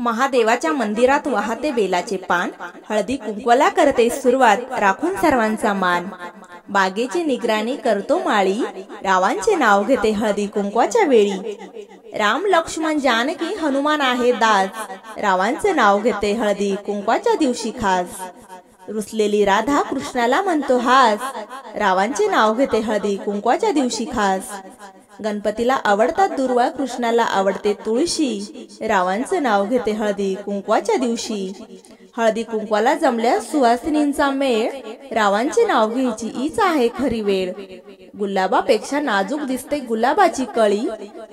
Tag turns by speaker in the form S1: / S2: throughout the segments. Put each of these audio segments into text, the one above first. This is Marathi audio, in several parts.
S1: महादेवाच्या मंदिरात वाहते बेलाचे पान, हळदी कुंकवाला करते सुरुवात, राखून सर्वांचा मान। बागेची निगराणी करतो माळी, रावांचे नाव घेते हळदी कुंकवाच्या वेळी। राम लक्ष्मण जानकी हनुमान आहे दास, रावांचे नाव घेते हळदी कुंकवाच्या दिवशी खास। रुसलेली राधा कृष्णाला म्हणतो हास, रावांचे नाव घेते हळदी कुंकवाच्या दिवशी खास। गणपतीला आवडतात दुर्वा, कृष्णाला आवडते तुळशी, रावांचे नाव घेते हळदी कुंकवाच्या दिवशी। हळदी कुंकवाला जमल्या सुवासिनींचा मेळ, रावांचे नाव घ्यायची हीच आहे खरी वेळ। गुलाबापेक्षा नाजूक दिसते गुलाबाची कळी,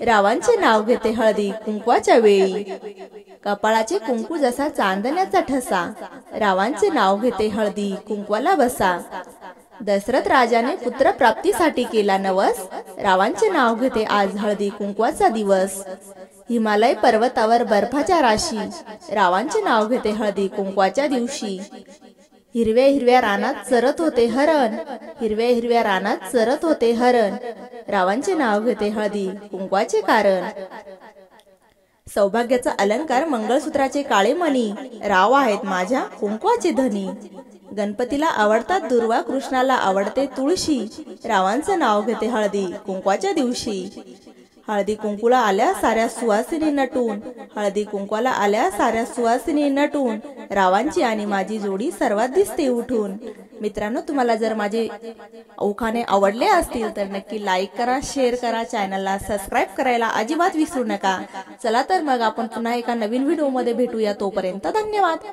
S1: रावांचे नाव घेते हळदी कुंकवाच्या वेळी। कपाळाचे कुंकू जसा चांदण्याचा ठसा, रावांचे नाव घेते हळदी कुंकवाला बसा। दशरथ राजाने पुत्र प्राप्तीसाठी केला नवस, रावांचे नाव घेते आज हळदी कुंकवाचा दिवस। हिमालय पर्वतावर बर्फाच्या राशी, रावांचे नाव घेते हळदी कुंकवाच्या दिवशी। हिरव्या हिरव्या रानात चरत होते हरण, हिरव्या हिरव्या रानात चरत होते हरण, रावांचे नाव घेते हळदी कुंकवाचे कारण। सौभाग्याचा अलंकार मंगळसूत्राचे काळे मणी, राव आहेत माझ्या कुंकवाचे धनी। गणपतीला आवडतात दुर्वा, कृष्णाला आवडते तुळशी, रावांचे नाव घेते हळदी कुंकवाच्या दिवशी। हळदी कुंकूला आल्या साऱ्या सुवासिनी नटून, हळदी कुंकवाला आल्या साऱ्या सुवासिनी नटून, रावांची आणि माझी जोडी सर्वात दिसते उठून। मित्रांनो, तुम्हाला जर माझे उखाणे आवडले असतील तर नक्की लाईक करा, शेअर करा, चॅनलला सबस्क्राईब करायला अजिबात विसरू नका। चला तर मग आपण पुन्हा एका नवीन व्हिडिओ मध्ये भेटूया, तोपर्यंत धन्यवाद।